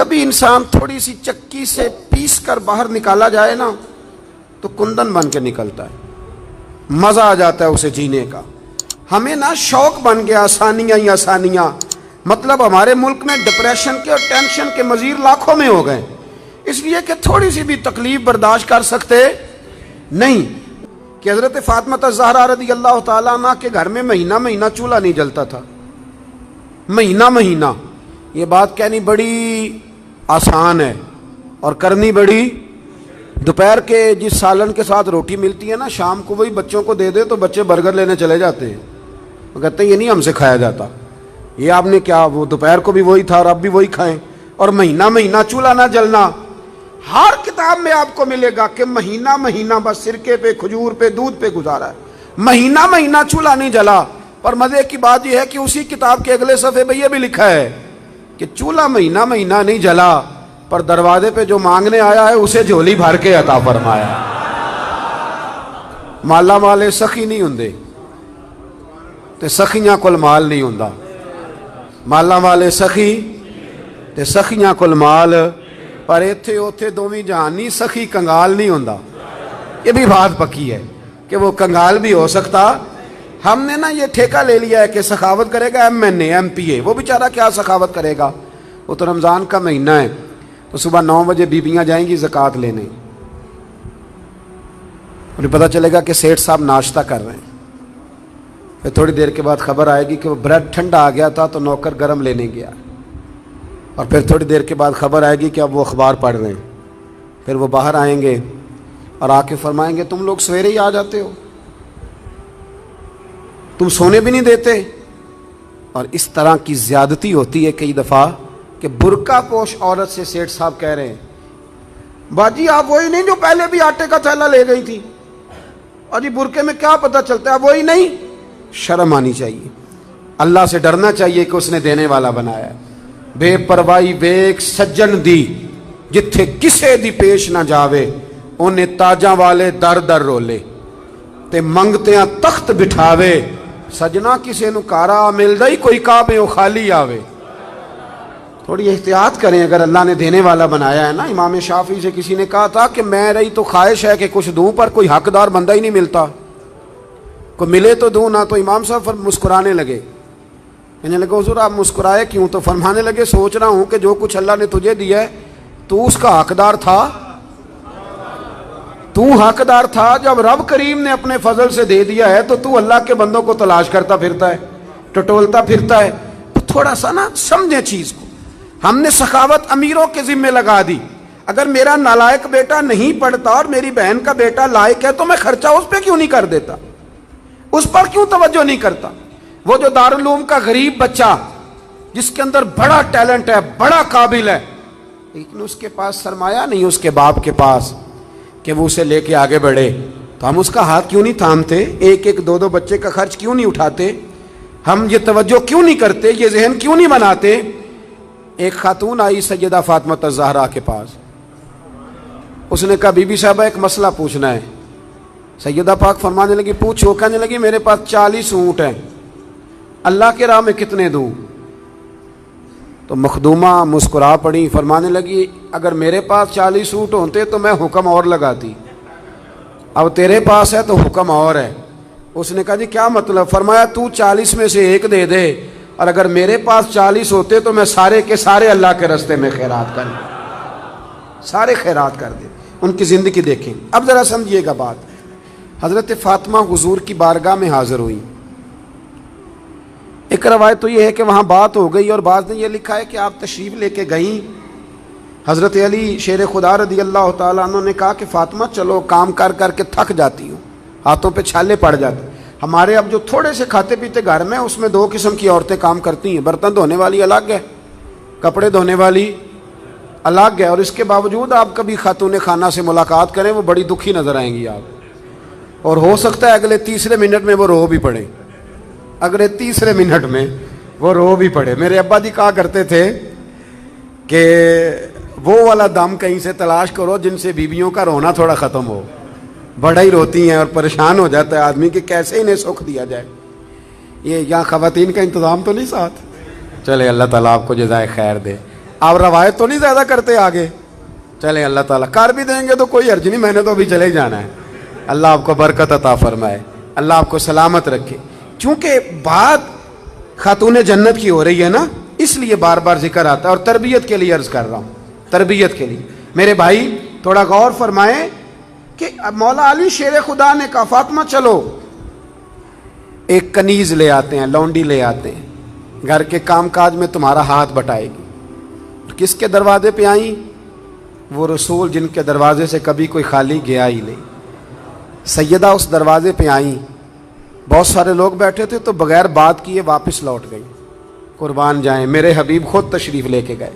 کبھی انسان تھوڑی سی چکی سے پیس کر باہر نکالا جائے نا تو کندن بن کے نکلتا ہے، مزہ آ جاتا ہے اسے جینے کا۔ ہمیں نا شوق بن گیا آسانیاں ہی آسانیاں، مطلب ہمارے ملک میں ڈپریشن کے اور ٹینشن کے مزید لاکھوں میں ہو گئے، اس لیے کہ تھوڑی سی بھی تکلیف برداشت کر سکتے نہیں۔ کہ حضرت فاطمہ الزہرا رضی اللہ تعالیٰ عنہ کے گھر میں مہینہ مہینہ چولہا نہیں جلتا تھا، مہینہ مہینہ۔ یہ بات کہنی بڑی آسان ہے اور کرنی بڑی، دوپہر کے جس سالن کے ساتھ روٹی ملتی ہے نا، شام کو وہی بچوں کو دے دے تو بچے برگر لینے چلے جاتے ہیں، وہ کہتے ہیں یہ نہیں ہم سے کھایا جاتا، یہ آپ نے کیا، وہ دوپہر کو بھی وہی تھا اور اب بھی وہی کھائیں۔ اور مہینہ مہینہ چولہا نہ جلنا، ہر کتاب میں آپ کو ملے گا کہ مہینہ مہینہ بس سرکے پہ، کھجور پہ، دودھ پہ گزارا ہے، مہینہ مہینہ چولہا نہیں جلا۔ پر مزے کی بات یہ ہے کہ اسی کتاب کے اگلے صفحے پہ یہ بھی لکھا ہے کہ چولہا مہینہ مہینہ نہیں جلا، پر دروازے پہ جو مانگنے آیا ہے اسے جھولی بھر کے عطا فرمایا۔ مالا والے سخی نہیں ہوندے تے سخیاں کول مال نہیں ہوندا، مالا والے سخی تے سخیاں کول مال، پر ایتھے اوتھے دوویں جہان نہیں، سخی کنگال نہیں ہوندا۔ یہ بھی بات پکی ہے کہ وہ کنگال بھی ہو سکتا۔ ہم نے نا یہ ٹھیکہ لے لیا ہے کہ سخاوت کرے گا MNA MP A، وہ بیچارہ کیا سخاوت کرے گا، وہ تو رمضان کا مہینہ ہے تو صبح 9 بجے بیویاں جائیں گی زکوٰۃ لینے، انہیں پتہ چلے گا کہ سیٹھ صاحب ناشتہ کر رہے ہیں، پھر تھوڑی دیر کے بعد خبر آئے گی کہ وہ بریڈ ٹھنڈا آ گیا تھا تو نوکر گرم لینے گیا، اور پھر تھوڑی دیر کے بعد خبر آئے گی کہ اب وہ اخبار پڑھ رہے ہیں، پھر وہ باہر آئیں گے اور آ کے فرمائیں گے تم لوگ سویرے ہی آ جاتے ہو، تم سونے بھی نہیں دیتے۔ اور اس طرح کی زیادتی ہوتی ہے کئی دفعہ کہ برقع پوش عورت سے سیٹھ صاحب کہہ رہے ہیں باجی آپ وہی نہیں جو پہلے بھی آٹے کا تھیلا لے گئی تھی، اور جی برقعے میں کیا پتہ چلتا ہے وہی نہیں۔ شرم آنی چاہیے، اللہ سے ڈرنا چاہیے کہ اس نے دینے والا بنایا ہے۔ بے پروائی ویک سجن دی جتھے کسے دی پیش نہ جاوے، انہیں تاجاں والے در در رولے تے منگتیاں تخت بٹھاوے، سجنا کسے نو کارا ملدا ہی کوئی کعبے او خالی آوے۔ تھوڑی احتیاط کریں، اگر اللہ نے دینے والا بنایا ہے نا۔ امام شافعی سے کسی نے کہا تھا کہ میں رہی تو خواہش ہے کہ کچھ دوں، پر کوئی حقدار بندہ ہی نہیں ملتا، کوئی ملے تو دوں نہ۔ تو امام صاحب مسکرانے لگے، کہنے لگے حضور آپ مسکرائے کیوں؟ تو فرمانے لگے سوچ رہا ہوں کہ جو کچھ اللہ نے تجھے دیا ہے تو اس کا حقدار تھا، تو حقدار تھا۔ جب رب کریم نے اپنے فضل سے دے دیا ہے تو اللہ کے بندوں کو تلاش کرتا پھرتا ہے، ٹٹولتا پھرتا ہے۔ تو تھوڑا سا نا سمجھیں چیز کو۔ ہم نے سخاوت امیروں کے ذمے لگا دی۔ اگر میرا نالائق بیٹا نہیں پڑھتا اور میری بہن کا بیٹا لائق ہے تو میں خرچہ اس پہ کیوں نہیں کر دیتا، اس پر کیوں توجہ نہیں کرتا؟ وہ جو دارالعلوم کا غریب بچہ جس کے اندر بڑا ٹیلنٹ ہے، بڑا قابل ہے، لیکن اس کے پاس سرمایہ نہیں اس کے باپ کے پاس کہ وہ اسے لے کے آگے بڑھے، تو ہم اس کا ہاتھ کیوں نہیں تھامتے؟ ایک ایک دو دو بچے کا خرچ کیوں نہیں اٹھاتے؟ ہم یہ توجہ کیوں نہیں کرتے؟ یہ ذہن کیوں نہیں بناتے؟ ایک خاتون آئی سیدہ فاطمہ الزہرا کے پاس، اس نے کہا بی بی صاحبہ ایک مسئلہ پوچھنا ہے۔ سیدہ پاک فرمانے لگی پوچھو۔ کہنے لگی میرے پاس 40 اونٹ ہیں، اللہ کے راہ میں کتنے دوں؟ تو مخدومہ مسکرا پڑی، فرمانے لگی اگر میرے پاس 40 اونٹ ہوتے تو میں حکم اور لگاتی، اب تیرے پاس ہے تو حکم اور ہے۔ اس نے کہا جی کیا مطلب؟ فرمایا تو 40 میں سے ایک دے دے، اور اگر میرے پاس 40 ہوتے تو میں سارے کے سارے اللہ کے راستے میں خیرات کر دے، سارے خیرات کر دے۔ ان کی زندگی دیکھیں۔ اب ذرا سمجھیے گا بات۔ حضرت فاطمہ حضور کی بارگاہ میں حاضر ہوئی۔ ایک روایت تو یہ ہے کہ وہاں بات ہو گئی، اور بعض نے یہ لکھا ہے کہ آپ تشریف لے کے گئیں۔ حضرت علی شیر خدا رضی اللہ تعالیٰ عنہ نے کہا کہ فاطمہ چلو، کام کر کر کے تھک جاتی ہوں، ہاتھوں پہ چھالے پڑ جاتے۔ ہمارے اب جو تھوڑے سے کھاتے پیتے گھر میں، اس میں 2 قسم کی عورتیں کام کرتی ہیں، برتن دھونے والی الگ ہے، کپڑے دھونے والی الگ ہے، اور اس کے باوجود آپ کبھی خاتون خانہ سے ملاقات کریں وہ بڑی دکھی نظر آئیں گی آپ، اور ہو سکتا ہے اگلے تیسرے منٹ میں وہ رو بھی پڑے، اگلے تیسرے منٹ میں وہ رو بھی پڑے۔ میرے ابا جی کہا کرتے تھے کہ وہ والا دم کہیں سے تلاش کرو جن سے بیویوں کا رونا تھوڑا ختم ہو، بڑا ہی روتی ہیں اور پریشان ہو جاتا ہے آدمی کہ کیسے انہیں سکھ دیا جائے۔ یہ یہاں خواتین کا انتظام تو نہیں ساتھ؟ چلے اللہ تعالیٰ آپ کو جزائے خیر دے۔ آپ روایت تو نہیں زیادہ کرتے آگے؟ چلیں اللہ تعالیٰ کر بھی دیں گے تو کوئی حرج نہیں، میں نے تو ابھی چلے ہی جانا ہے۔ اللہ آپ کو برکت عطا فرمائے، اللہ آپ کو سلامت رکھے۔ چونکہ بات خاتون جنت کی ہو رہی ہے نا، اس لیے بار بار ذکر آتا ہے، اور تربیت کے لیے عرض کر رہا ہوں، تربیت کے لیے۔ میرے بھائی تھوڑا غور فرمائیں کہ مولا علی شیر خدا نے کہا فاطمہ چلو، ایک کنیز لے آتے ہیں، لونڈی لے آتے ہیں، گھر کے کام کاج میں تمہارا ہاتھ بٹائے گی۔ کس کے دروازے پہ آئیں؟ وہ رسول جن کے دروازے سے کبھی کوئی خالی گیا ہی نہیں۔ سیدہ اس دروازے پہ آئیں، بہت سارے لوگ بیٹھے تھے تو بغیر بات کیے واپس لوٹ گئی۔ قربان جائیں، میرے حبیب خود تشریف لے کے گئے۔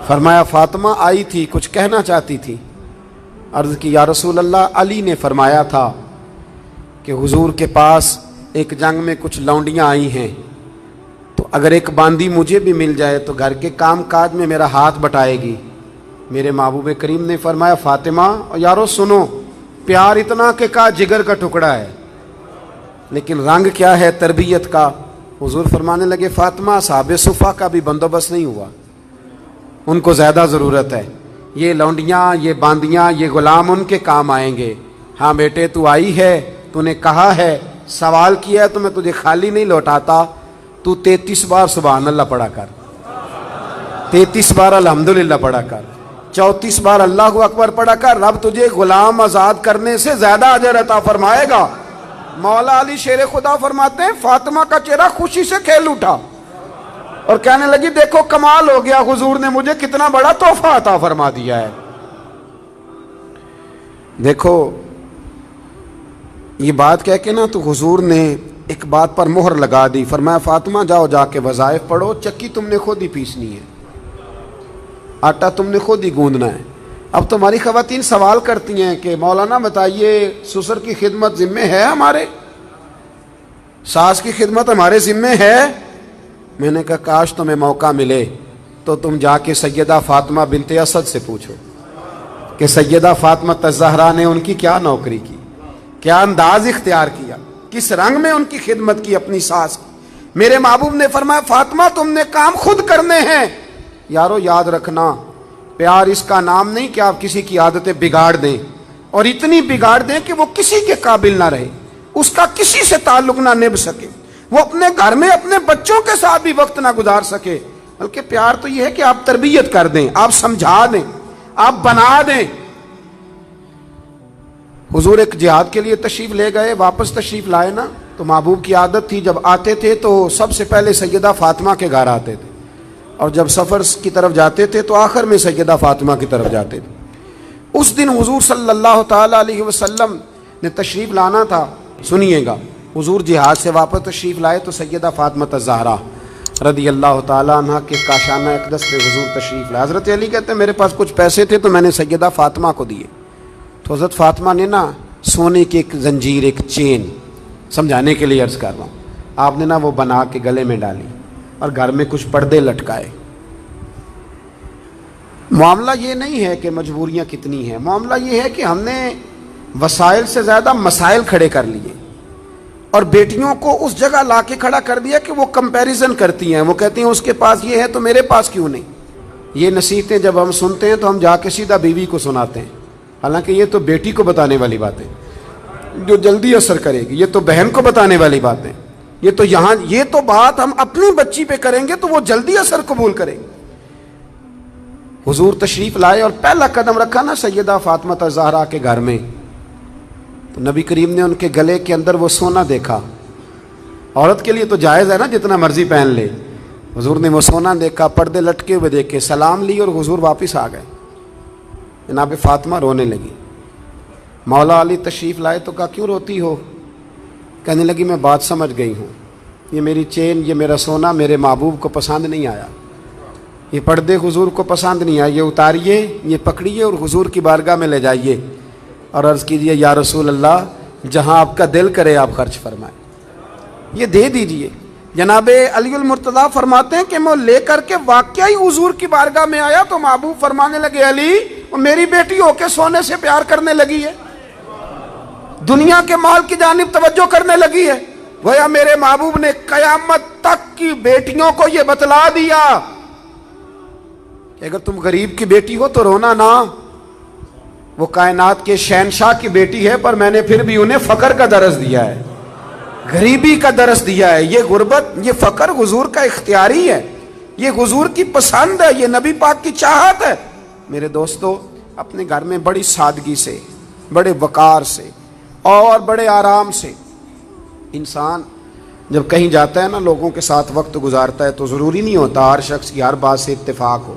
فرمایا فاطمہ آئی تھی، کچھ کہنا چاہتی تھی۔ عرض کی یا رسول اللہ، علی نے فرمایا تھا کہ حضور کے پاس ایک جنگ میں کچھ لونڈیاں آئی ہیں، تو اگر ایک باندی مجھے بھی مل جائے تو گھر کے کام کاج میں میرا ہاتھ بٹائے گی۔ میرے محبوب کریم نے فرمایا فاطمہ یارو سنو، پیار اتنا کہ کا جگر کا ٹکڑا ہے، لیکن رنگ کیا ہے تربیت کا۔ حضور فرمانے لگے فاطمہ صحاب صفا کا بھی بندوبست نہیں ہوا، ان کو زیادہ ضرورت ہے، یہ لونڈیاں، یہ باندیاں، یہ غلام ان کے کام آئیں گے۔ ہاں بیٹے تو آئی ہے، تو نے کہا ہے، سوال کیا ہے، تو میں تجھے خالی نہیں لوٹاتا۔ تو 33 بار سبحان اللہ پڑھا کر، 33 بار الحمدللہ پڑھا کر، 34 بار اللہ اکبر پڑھا کر، رب تجھے غلام آزاد کرنے سے زیادہ اجر عطا فرمائے گا۔ مولا علی شیر خدا فرماتے ہیں فاطمہ کا چہرہ خوشی سے کھیل اٹھا اور کہنے لگی دیکھو کمال ہو گیا، حضور نے مجھے کتنا بڑا تحفہ عطا فرما دیا ہے۔ دیکھو یہ بات کہہ کے نا تو حضور نے ایک بات پر مہر لگا دی۔ فرمایا فاطمہ جاؤ جا کے وظائف پڑھو، چکی تم نے خود ہی پیسنی ہے، آٹا تم نے خود ہی گوندنا ہے۔ اب تمہاری خواتین سوال کرتی ہیں کہ مولانا بتائیے سسر کی خدمت ذمے ہے ہمارے، ساس کی خدمت ہمارے ذمے ہے؟ میں نے کہا کاش تمہیں موقع ملے تو تم جا کے سیدہ فاطمہ بنت اسد سے پوچھو کہ سیدہ فاطمہ الزہرا نے ان کی کیا نوکری کی، کیا انداز اختیار کیا، کس رنگ میں ان کی خدمت کی اپنی ساس کی۔ میرے محبوب نے فرمایا فاطمہ تم نے کام خود کرنے ہیں۔ یارو یاد رکھنا، پیار اس کا نام نہیں کہ آپ کسی کی عادتیں بگاڑ دیں، اور اتنی بگاڑ دیں کہ وہ کسی کے قابل نہ رہے، اس کا کسی سے تعلق نہ نبھ سکے، وہ اپنے گھر میں اپنے بچوں کے ساتھ بھی وقت نہ گزار سکے۔ بلکہ پیار تو یہ ہے کہ آپ تربیت کر دیں، آپ سمجھا دیں، آپ بنا دیں۔ حضور ایک جہاد کے لیے تشریف لے گئے، واپس تشریف لائے نا، تو محبوب کی عادت تھی جب آتے تھے تو سب سے پہلے سیدہ فاطمہ کے گھر آتے تھے، اور جب سفر کی طرف جاتے تھے تو آخر میں سیدہ فاطمہ کی طرف جاتے تھے۔ اس دن حضور صلی اللہ تعالی علیہ وسلم نے تشریف لانا تھا۔ سنیے گا، حضور جہاد سے واپس تشریف لائے تو سیدہ فاطمہ الزہرا رضی اللہ تعالیٰ عنہ کے کاشانہ اقدس پہ حضور تشریف لائے۔ حضرت علی کہتے ہیں میرے پاس کچھ پیسے تھے تو میں نے سیدہ فاطمہ کو دیے، تو حضرت فاطمہ نے نا سونے کی ایک زنجیر، ایک چین، سمجھانے کے لیے عرض کر رہا ہوں، آپ نے نا وہ بنا کے گلے میں ڈالی اور گھر میں کچھ پردے لٹکائے۔ معاملہ یہ نہیں ہے کہ مجبوریاں کتنی ہیں، معاملہ یہ ہے کہ ہم نے وسائل سے زیادہ مسائل کھڑے کر لیے، اور بیٹیوں کو اس جگہ لا کے کھڑا کر دیا کہ وہ کمپیریزن کرتی ہیں، وہ کہتی ہیں اس کے پاس یہ ہے تو میرے پاس کیوں نہیں۔ یہ نصیحتیں جب ہم سنتے ہیں تو ہم جا کے سیدھا بیوی کو سناتے ہیں، حالانکہ یہ تو بیٹی کو بتانے والی باتیں جو جلدی اثر کرے گی، یہ تو بہن کو بتانے والی باتیں، یہ تو یہاں یہ تو بات ہم اپنی بچی پہ کریں گے تو وہ جلدی اثر قبول کرے گی۔ حضور تشریف لائے اور پہلا قدم رکھا نا سیدہ فاطمہ الزہرا کے گھر میں، تو نبی کریم نے ان کے گلے کے اندر وہ سونا دیکھا۔ عورت کے لیے تو جائز ہے نا جتنا مرضی پہن لے، حضور نے وہ سونا دیکھا، پردے لٹکے ہوئے دیکھے، سلام لی اور حضور واپس آ گئے۔ جناب فاطمہ رونے لگی۔ مولا علی تشریف لائے تو کہا کیوں روتی ہو؟ کہنے لگی میں بات سمجھ گئی ہوں، یہ میری چین، یہ میرا سونا میرے محبوب کو پسند نہیں آیا، یہ پردے حضور کو پسند نہیں آئے، یہ اتاریے، یہ پکڑیے اور حضور کی بارگاہ میں لے جائیے اور عرض کیجیے یا رسول اللہ جہاں آپ کا دل کرے آپ خرچ فرمائیں، یہ دے دیجئے۔ جناب علی المرتضیٰ فرماتے ہیں کہ میں لے کر کے واقعی حضور کی بارگاہ میں آیا تو محبوب فرمانے لگے علی میری بیٹی ہو کے سونے سے پیار کرنے لگی ہے، دنیا کے مال کی جانب توجہ کرنے لگی ہے۔ گویا میرے محبوب نے قیامت تک کی بیٹیوں کو یہ بتلا دیا کہ اگر تم غریب کی بیٹی ہو تو رونا نہ، وہ کائنات کے شہنشاہ کی بیٹی ہے، پر میں نے پھر بھی انہیں فقر کا درس دیا ہے، غریبی کا درس دیا ہے۔ یہ غربت، یہ فقر حضور کا اختیاری ہے، یہ حضور کی پسند ہے، یہ نبی پاک کی چاہت ہے۔ میرے دوستو، اپنے گھر میں بڑی سادگی سے، بڑے وقار سے اور بڑے آرام سے انسان جب کہیں جاتا ہے نا، لوگوں کے ساتھ وقت گزارتا ہے، تو ضروری نہیں ہوتا ہر شخص کی ہر بات سے اتفاق ہو،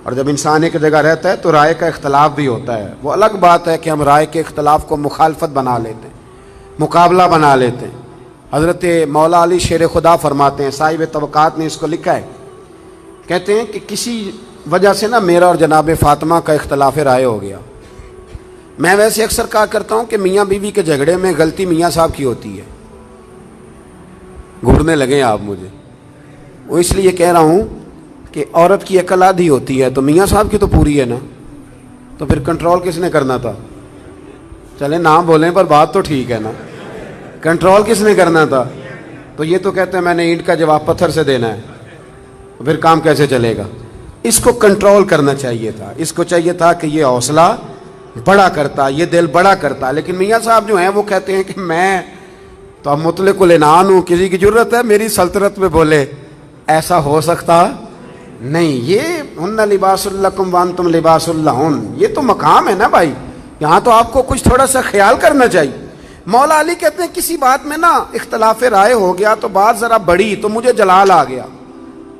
اور جب انسان ایک جگہ رہتا ہے تو رائے کا اختلاف بھی ہوتا ہے۔ وہ الگ بات ہے کہ ہم رائے کے اختلاف کو مخالفت بنا لیتے ہیں، مقابلہ بنا لیتے ہیں۔ حضرت مولا علی شیر خدا فرماتے ہیں، صاحب طبقات نے اس کو لکھا ہے، کہتے ہیں کہ کسی وجہ سے نا میرا اور جناب فاطمہ کا اختلاف رائے ہو گیا۔ میں ویسے اکثر کہا کرتا ہوں کہ میاں بیوی کے جھگڑے میں غلطی میاں صاحب کی ہوتی ہے۔ گھورنے لگے آپ مجھے، وہ اس لیے کہہ رہا ہوں کہ عورت کی عقل آدھی ہوتی ہے تو میاں صاحب کی تو پوری ہے نا، تو پھر کنٹرول کس نے کرنا تھا؟ چلے نام بولیں پر بات تو ٹھیک ہے نا، کنٹرول کس نے کرنا تھا؟ تو یہ تو کہتے ہیں میں نے اینٹ کا جواب پتھر سے دینا ہے، تو پھر کام کیسے چلے گا؟ اس کو کنٹرول کرنا چاہیے تھا، اس کو چاہیے تھا کہ یہ حوصلہ بڑا کرتا، یہ دل بڑا کرتا، لیکن میاں صاحب جو ہیں وہ کہتے ہیں کہ میں تو اب مطلق العنان ہوں، کسی کی ضرورت ہے میری سلطنت میں بولے، ایسا ہو سکتا نہیں۔ یہ ہن لباس لکم وانتم لباس لہن، یہ تو مقام ہے نا بھائی، یہاں تو آپ کو کچھ تھوڑا سا خیال کرنا چاہیے۔ مولا علی کہتے ہیں کسی بات میں نا اختلاف رائے ہو گیا تو بات ذرا بڑی تو مجھے جلال آ گیا۔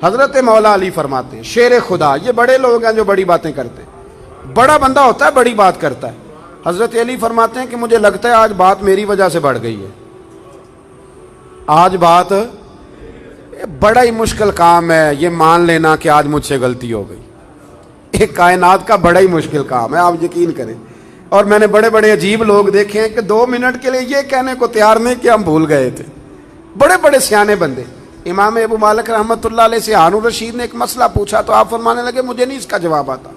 حضرت مولا علی فرماتے ہیں، شیر خدا، یہ بڑے لوگ ہیں جو بڑی باتیں کرتے ہیں، بڑا بندہ ہوتا ہے بڑی بات کرتا ہے۔ حضرت علی فرماتے ہیں کہ مجھے لگتا ہے آج بات میری وجہ سے بڑھ گئی ہے، آج بات بڑا ہی مشکل کام ہے یہ مان لینا کہ آج مجھ سے غلطی ہو گئی، ایک کائنات کا بڑا ہی مشکل کام ہے، آپ یقین کریں۔ اور میں نے بڑے بڑے عجیب لوگ دیکھے ہیں کہ 2 منٹ کے لیے یہ کہنے کو تیار نہیں کہ ہم بھول گئے تھے، بڑے بڑے سیانے بندے۔ امام ابو مالک رحمۃ اللہ علیہ سے ہارون رشید نے ایک مسئلہ پوچھا تو آپ فرمانے لگے مجھے نہیں اس کا جواب آتا،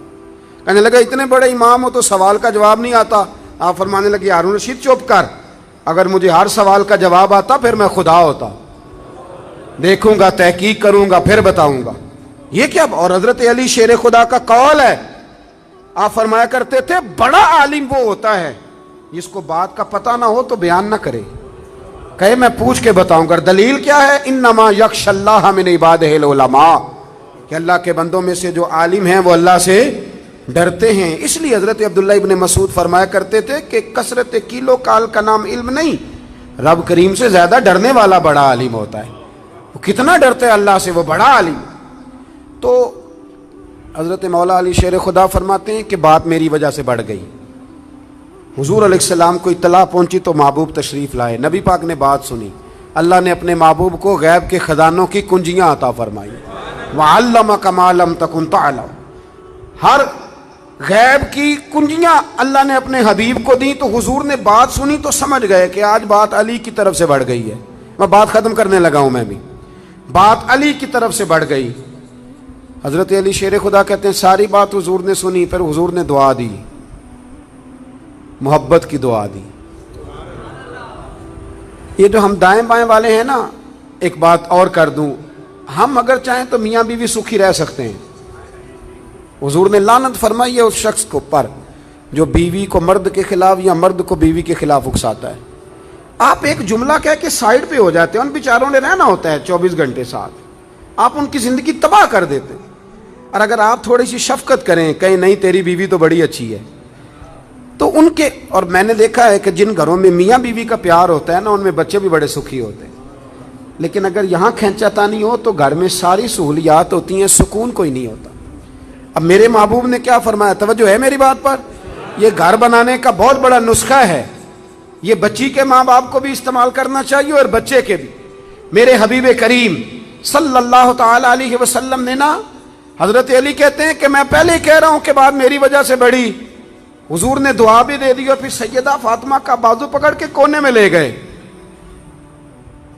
کہنے لگا اتنے بڑے امام ہو تو سوال کا جواب نہیں آتا، آپ فرمانے لگے ہارون رشید چپ کر، اگر مجھے ہر سوال کا جواب آتا پھر میں خدا ہوتا، دیکھوں گا، تحقیق کروں گا، پھر بتاؤں گا۔ یہ کیا؟ اور حضرت علی شیر خدا کا قول ہے، آپ فرمایا کرتے تھے بڑا عالم وہ ہوتا ہے جس کو بات کا پتہ نہ ہو تو بیان نہ کرے، کہے میں پوچھ کے بتاؤں گا۔ دلیل کیا ہے؟ انما یخشی اللہ من عبادہ العلماء، کہ اللہ کے بندوں میں سے جو عالم ہیں وہ اللہ سے ڈرتے ہیں۔ اس لیے حضرت عبداللہ ابن مسعود فرمایا کرتے تھے کہ کثرت کیلو کال کا نام علم نہیں، رب کریم سے زیادہ ڈرنے والا بڑا عالم ہوتا ہے۔ وہ کتنا ڈرتے ہیں اللہ سے، وہ بڑا عالم۔ تو حضرت مولا علی شیر خدا فرماتے ہیں کہ بات میری وجہ سے بڑھ گئی۔ حضور علیہ السلام کو اطلاع پہنچی تو محبوب تشریف لائے، نبی پاک نے بات سنی، اللہ نے اپنے محبوب کو غیب کے خزانوں کی کنجیاں عطا فرمائی، وَعَلَّمَكَ مَا لَمْ تَكُنْ تَعْلَمْ، ہر غیب کی کنجیاں اللہ نے اپنے حبیب کو دی۔ تو حضور نے بات سنی تو سمجھ گئے کہ آج بات علی کی طرف سے بڑھ گئی ہے۔ میں بات ختم کرنے لگا ہوں، میں بھی بات علی کی طرف سے بڑھ گئی۔ حضرت علی شیر خدا کہتے ہیں ساری بات حضور نے سنی، پھر حضور نے دعا دی، محبت کی دعا دی۔ یہ جو ہم دائیں بائیں والے ہیں نا، ایک بات اور کر دوں، ہم اگر چاہیں تو میاں بیوی سکھی رہ سکتے ہیں۔ حضور نے لعنت فرمائی ہے اس شخص کو پر جو بیوی کو مرد کے خلاف یا مرد کو بیوی کے خلاف اکساتا ہے۔ آپ ایک جملہ کہہ کے سائڈ پہ ہو جاتے ہیں، ان بیچاروں نے رہنا ہوتا ہے 24 گھنٹے ساتھ، آپ ان کی زندگی تباہ کر دیتے ہیں۔ اور اگر آپ تھوڑی سی شفقت کریں، کہیں نہیں تیری بیوی تو بڑی اچھی ہے، تو ان کے، اور میں نے دیکھا ہے کہ جن گھروں میں میاں بیوی کا پیار ہوتا ہے نا، ان میں بچے بھی بڑے سکھی ہوتے ہیں۔ لیکن اگر یہاں کھینچا تانی ہو تو گھر میں ساری سہولیات ہوتی ہیں، سکون کوئی نہیں ہوتا۔ اب میرے محبوب نے کیا فرمایا، توجہ ہے میری بات پر؟ یہ گھر بنانے کا بہت بڑا نسخہ ہے، یہ بچی کے ماں باپ کو بھی استعمال کرنا چاہیے اور بچے کے بھی۔ میرے حبیب کریم صلی اللہ تعالی علیہ وسلم نے نا، حضرت علی کہتے ہیں کہ میں پہلے ہی کہہ رہا ہوں کہ بات میری وجہ سے بڑھی، حضور نے دعا بھی دے دی اور پھر سیدہ فاطمہ کا بازو پکڑ کے کونے میں لے گئے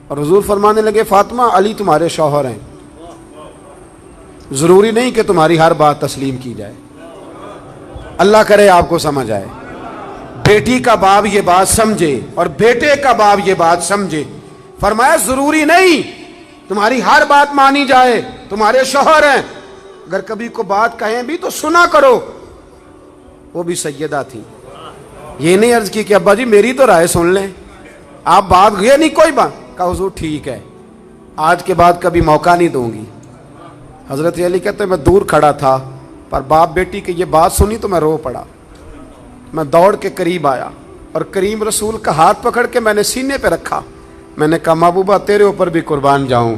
اور حضور فرمانے لگے فاطمہ علی تمہارے شوہر ہیں، ضروری نہیں کہ تمہاری ہر بات تسلیم کی جائے۔ اللہ کرے آپ کو سمجھ آئے، بیٹی کا باپ یہ بات سمجھے اور بیٹے کا باپ یہ بات سمجھے۔ فرمایا ضروری نہیں تمہاری ہر بات مانی جائے، تمہارے شوہر ہیں، اگر کبھی کو بات کہیں بھی تو سنا کرو. وہ بھی سیدہ تھی. یہ نہیں عرض کی کہ ابا جی میری تو رائے سن لیں, آپ بات گئے نہیں کوئی بات. کہا حضور ٹھیک ہے, آج کے بعد کبھی موقع نہیں دوں گی. حضرت علی کہتے ہیں میں دور کھڑا تھا, پر باپ بیٹی کی یہ بات سنی تو میں رو پڑا. میں دوڑ کے قریب آیا اور کریم رسول کا ہاتھ پکڑ کے میں نے سینے پہ رکھا. میں نے کہا محبوبہ تیرے اوپر بھی قربان جاؤں,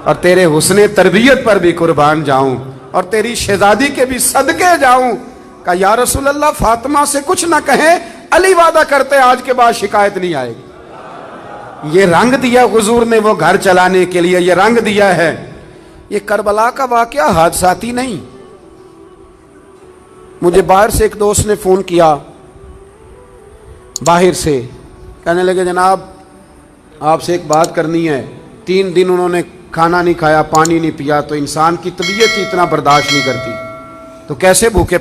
اور تیرے حسن تربیت پر بھی قربان جاؤں, اور تیری شہزادی کے بھی صدقے جاؤں. کہا یا رسول اللہ فاطمہ سے کچھ نہ کہیں, علی وعدہ کرتے آج کے بعد شکایت نہیں آئے گی. یہ رنگ دیا حضور نے وہ گھر چلانے کے لیے, یہ رنگ دیا ہے. یہ کربلا کا واقعہ حادثاتی نہیں. مجھے باہر سے ایک دوست نے فون کیا, باہر سے, کہنے لگے جناب آپ سے ایک بات کرنی ہے. 3 دن انہوں نے کھانا نہیں کھایا, پانی نہیں پیا, تو انسان کی طبیعت ہی اتنا برداشت نہیں کرتی, تو کیسے بھوکے